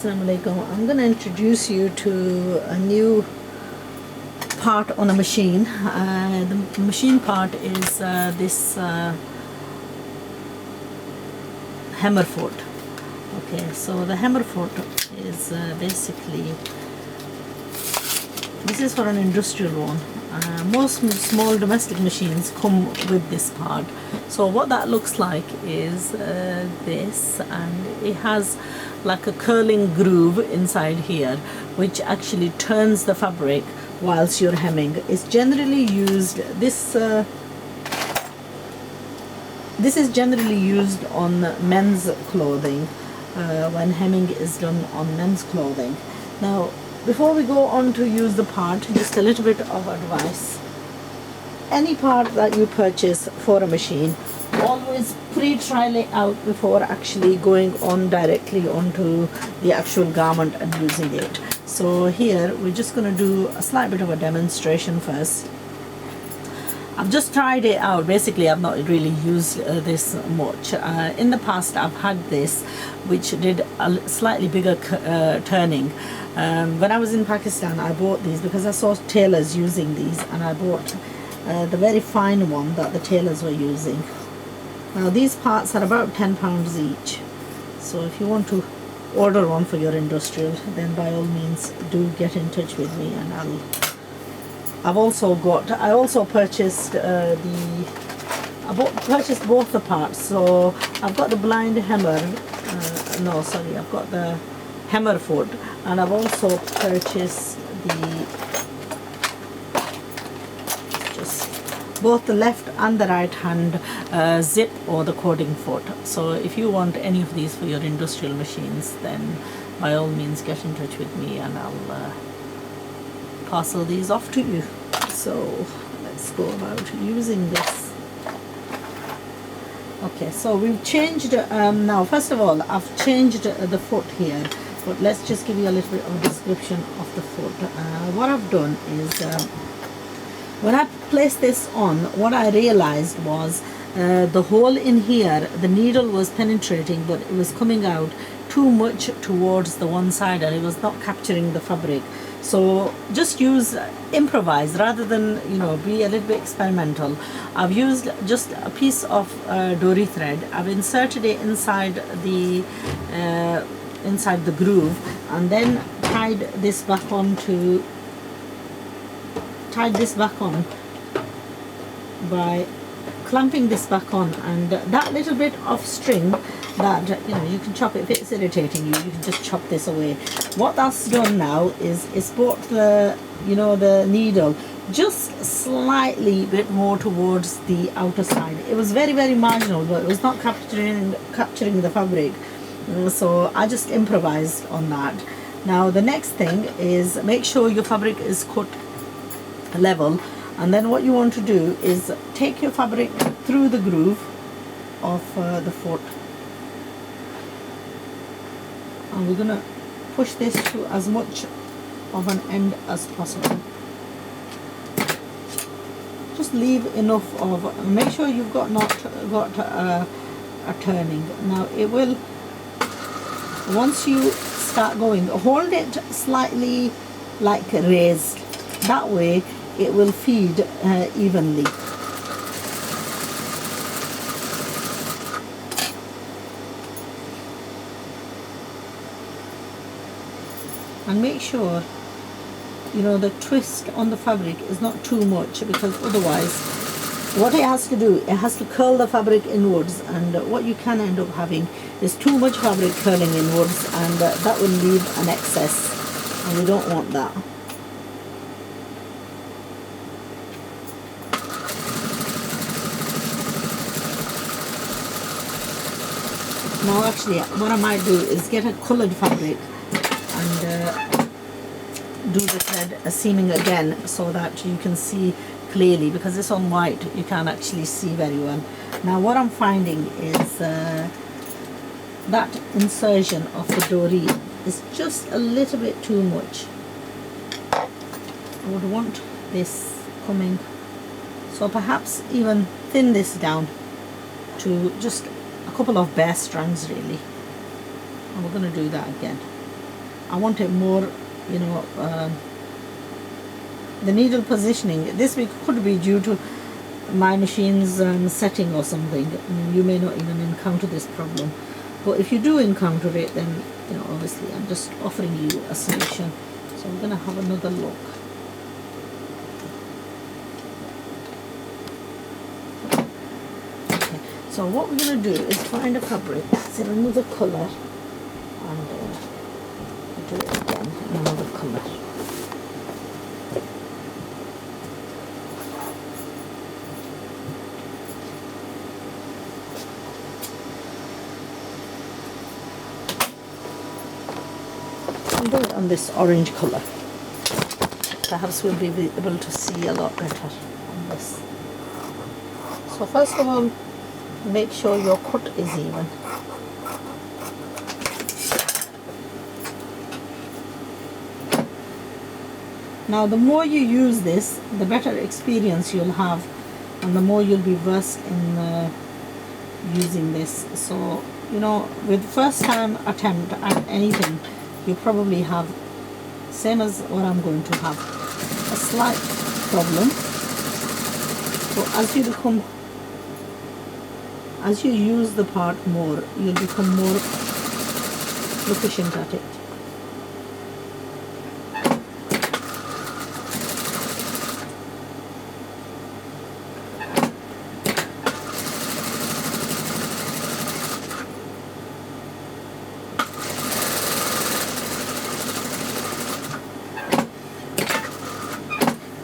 Assalamualaikum. I'm going to introduce you to a new part on a machine. The machine part is this hammer foot. Okay, so the hammer foot is basically, this is for an industrial one. Most small domestic machines come with this part. So what that looks like is this, and it has like a curling groove inside here which actually turns the fabric whilst you're hemming. It's generally used, this is generally used on men's clothing, when hemming is done on men's clothing. Now before we go on to use the part, just a little bit of advice. Any part that you purchase for a machine, always pre-trial it out before actually going on directly onto the actual garment and using it. So here we're just going to do a slight bit of a demonstration first. I've just tried it out. Basically I've not really used this much. In the past I've had this which did a slightly bigger turning. When I was in Pakistan I bought these because I saw tailors using these, and I bought the very fine one that the tailors were using. Now these parts are about £10 each, so if you want to order one for your industrial, then by all means do get in touch with me, and I also purchased purchased both the parts. So I've got the blind hammer, I've got the hammer foot, and I've also purchased both the left and the right hand zip or the cording foot. So if you want any of these for your industrial machines, then by all means get in touch with me and I'll parcel these off to you. So let's go about using this. Okay, so we've changed, now first of all I've changed the foot here, but let's just give you a little bit of a description of the foot. What I've done is, when I placed this on, what I realized was the hole in here, the needle was penetrating, but it was coming out too much towards the one side and it was not capturing the fabric. So just improvise rather than be a little bit experimental. I've used just a piece of dory thread. I've inserted it inside the groove, and then tied this back on by clamping this back on, and that little bit of string that you can chop it. If it's irritating you can just chop this away. What that's done now is it's brought the the needle just slightly bit more towards the outer side. It was very, very marginal, but it was not capturing the fabric, so I just improvised on that. Now the next thing is, make sure your fabric is cut level, and then what you want to do is take your fabric through the groove of the foot, and we're going to push this to as much of an end as possible. Just leave enough of, make sure you've got a turning. Now it will, once you start going, hold it slightly like raised, that way it will feed evenly. And make sure the twist on the fabric is not too much, because otherwise what it has to do, it has to curl the fabric inwards, and what you can end up having is too much fabric curling inwards, and that will leave an excess, and we don't want that. Now actually what I might do is get a coloured fabric and do the thread seaming again, so that you can see clearly, because it's on white you can't actually see very well. Now what I'm finding is that insertion of the dory is just a little bit too much. I would want this coming, so perhaps even thin this down to just a couple of bare strands really, and we're going to do that again. I want it more, you know, the needle positioning. This could be due to my machine's setting or something. I mean, you may not even encounter this problem, but if you do encounter it, then, you know, obviously I'm just offering you a solution. So I'm going to have another look. Okay, so what we're going to do is find a fabric that's in another colour, and do it again in another colour. Do it on this orange colour. Perhaps we'll be able to see a lot better on this. So first of all, make sure your cut is even. Now the more you use this, the better experience you'll have, and the more you'll be versed in using this. So, you know, with first time attempt at anything, you probably have, same as what I'm going to have, a slight problem. So as you use the part more, you'll become more proficient at it.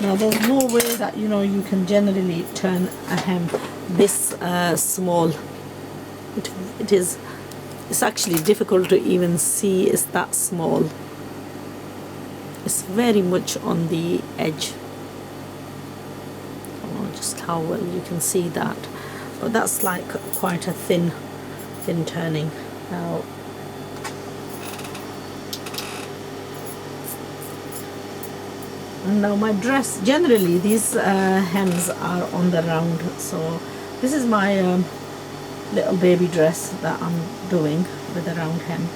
Now there's no way that, you know, you can generally turn a hem this small. It's actually difficult to even see it's that small. It's very much on the edge. I don't know just how well you can see that, but that's like quite a thin turning. Now and now my dress, generally these hems are on the round, so this is my little baby dress that I'm doing with a round hem.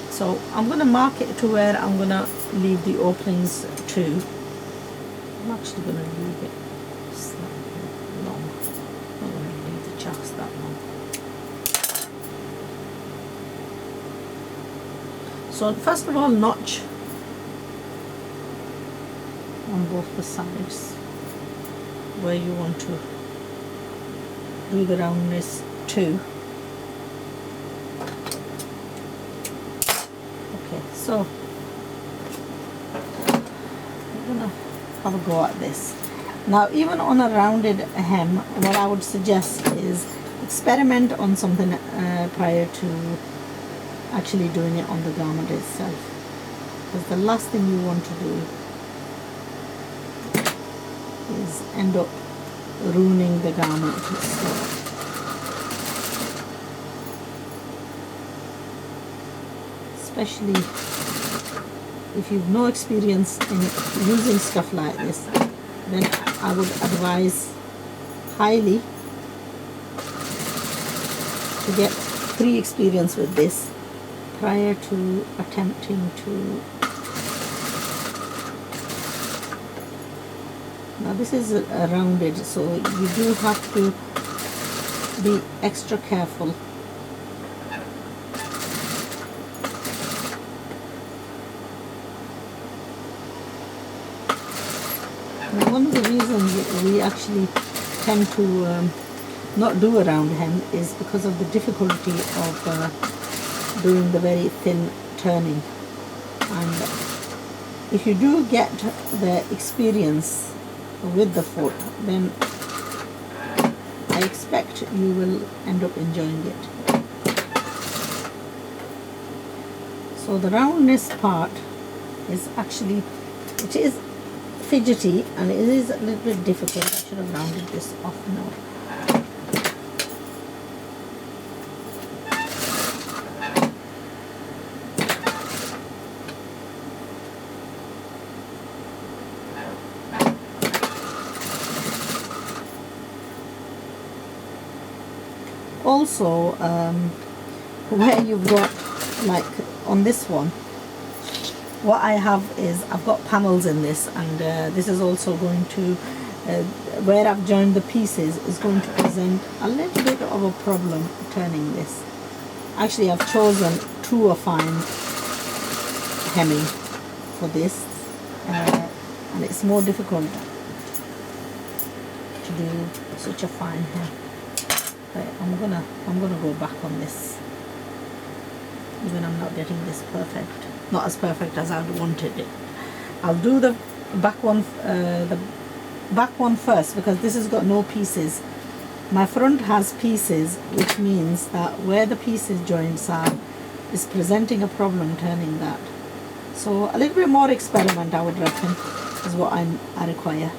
So I'm going to mark it to where I'm going to leave the openings to. I'm actually going to leave it slightly long. I'm going to leave the checks that long. So first of all, notch on both the sides where you want to do the roundness to. Okay, so I'm gonna have a go at this. Now, even on a rounded hem, what I would suggest is experiment on something prior to actually doing it on the garment itself, because the last thing you want to do is end up ruining the garment. So, especially if you've no experience in using stuff like this, then I would advise highly to get pre-experience with this prior to attempting to. Now this is rounded, so you do have to be extra careful. Now, one of the reasons we actually tend to not do a round hem is because of the difficulty of doing the very thin turning. And if you do get the experience with the foot, then I expect you will end up enjoying it. So the roundness part is actually, it is fidgety and it is a little bit difficult. I should have rounded this off now. Also, where you've got, like on this one, what I have is I've got panels in this, and this is also going to where I've joined the pieces is going to present a little bit of a problem turning this. Actually, I've chosen true fine hemming for this, and it's more difficult to do such a fine hem. But I'm gonna go back on this. Even I'm not getting this perfect, not as perfect as I'd wanted it. I'll do the back one first, because this has got no pieces. My front has pieces, which means that where the pieces joints are is presenting a problem turning that. So a little bit more experiment, I would reckon, is what I require.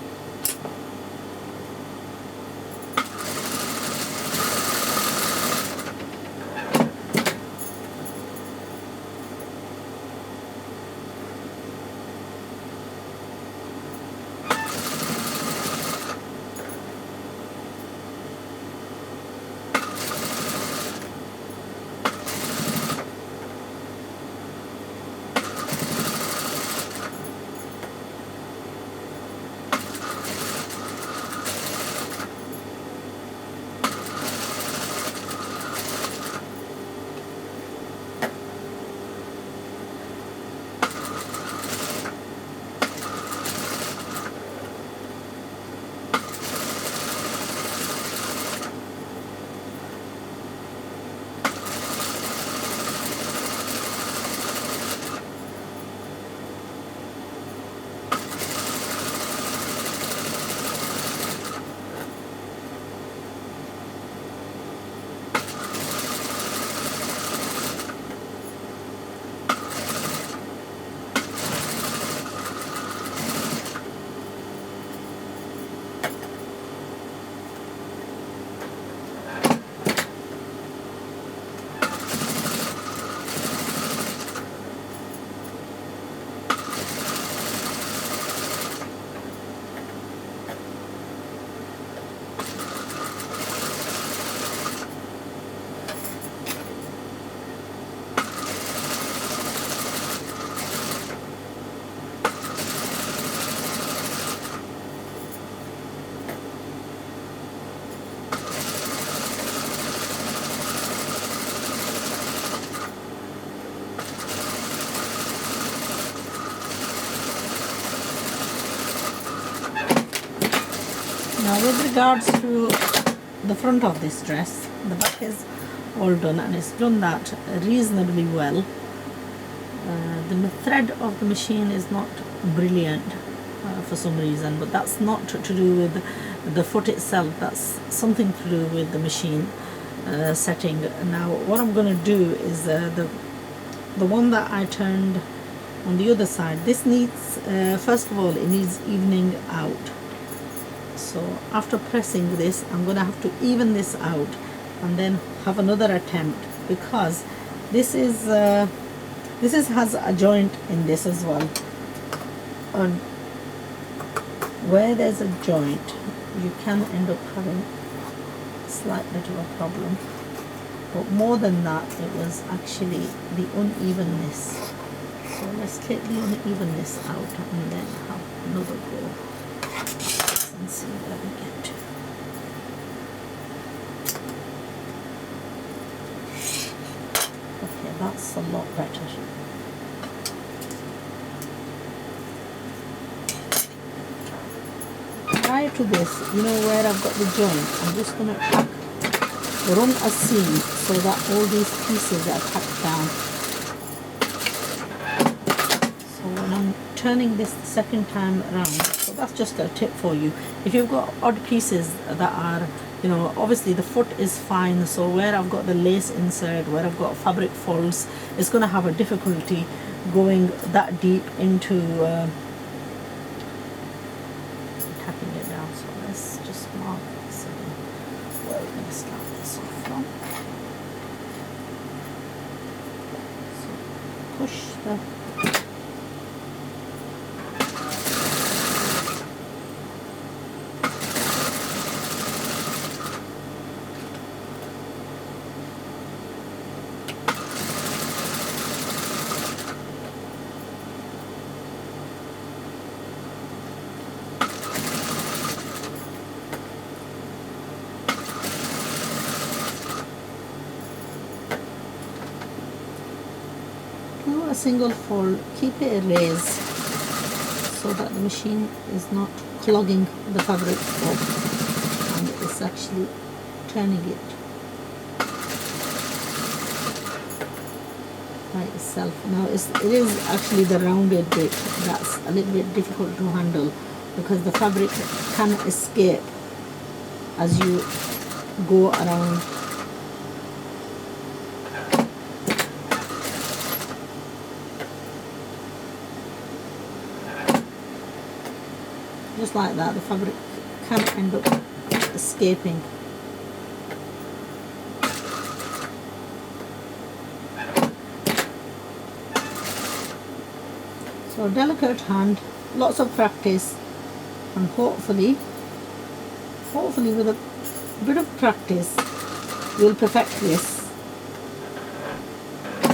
Now with regards to the front of this dress, the back is all done, and it's done that reasonably well. The thread of the machine is not brilliant for some reason, but that's not to do with the foot itself, that's something to do with the machine setting. Now what I'm going to do is the one that I turned on the other side, this needs first of all it needs evening out. So after pressing this, I'm going to have to even this out and then have another attempt, because this has a joint in this as well, and where there's a joint you can end up having a slight bit of a problem. But more than that, it was actually the unevenness. So let's take the unevenness out and then have another go and see where we get to. Okay, that's a lot better. Prior to this, you know where I've got the joint, I'm just going to run a seam so that all these pieces are packed down. So when I'm turning this the second time around, so that's just a tip for you. If you've got odd pieces that are, you know, obviously the foot is fine, so where I've got the lace insert, where I've got fabric folds, it's going to have a difficulty going that deep into tapping it down. So let's just mark this again, where we're going to start this off from. So push the a single fold, keep it raised so that the machine is not clogging the fabric up and it's actually turning it by itself. Now it is actually the rounded bit that's a little bit difficult to handle because the fabric can escape as you go around. Just like that, the fabric can end up escaping. So delicate hand, lots of practice, and hopefully with a bit of practice you'll perfect this.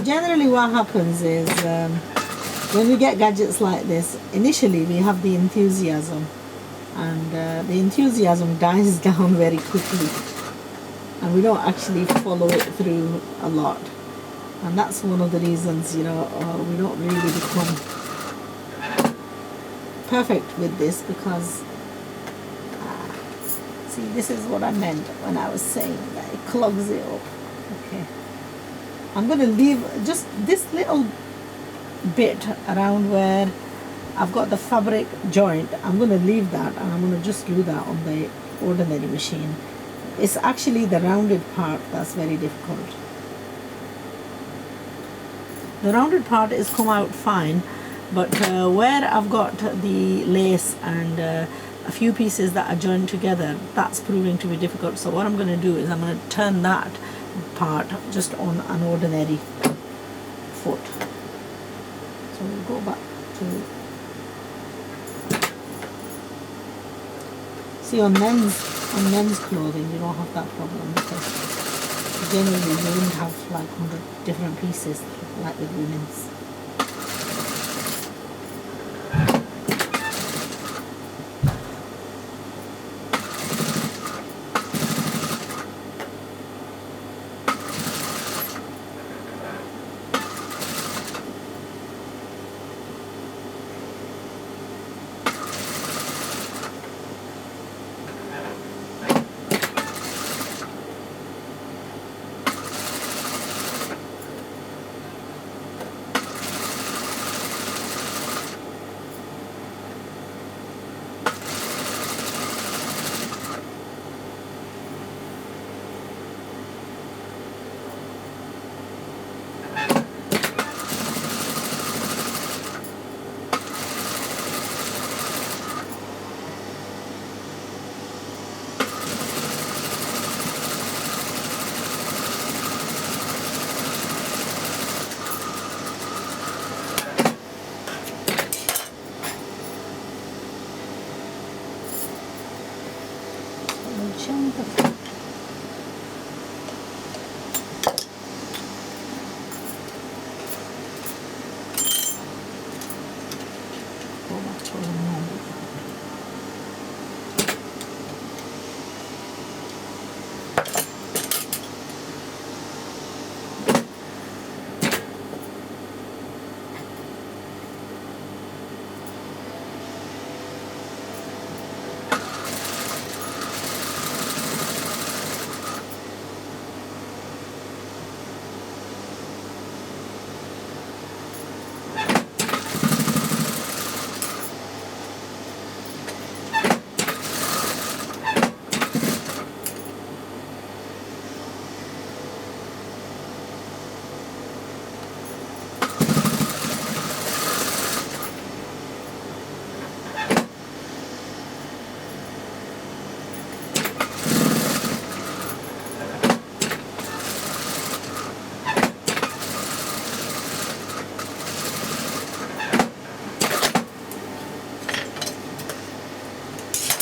Generally what happens is when we get gadgets like this, initially we have the enthusiasm, and the enthusiasm dies down very quickly and we don't actually follow it through a lot, and that's one of the reasons, you know, we don't really become perfect with this, because see, this is what I meant when I was saying that it clogs it up. Okay, I'm going to leave just this little bit around where I've got the fabric joint. I'm going to leave that and I'm going to just glue that on the ordinary machine. It's actually the rounded part that's very difficult. The rounded part is come out fine, but where I've got the lace and a few pieces that are joined together, that's proving to be difficult. So what I'm going to do is I'm going to turn that part just on an ordinary foot. So we'll go back to, see, on men's clothing you don't have that problem, because generally you wouldn't have like 100 different pieces like with women's.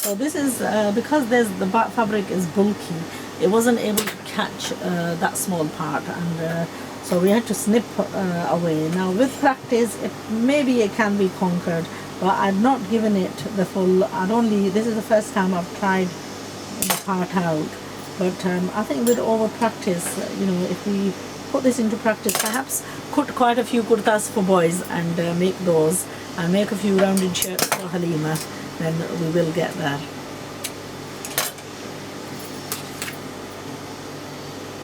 So this is because the fabric is bulky, it wasn't able to catch that small part, and so we had to snip away. Now with practice, maybe it can be conquered, but I've not given it the full. This is the first time I've tried the part out, but I think with over practice, you know, if we put this into practice, perhaps cut quite a few kurtas for boys and make those, and make a few rounded shirts for Halima, then we will get there.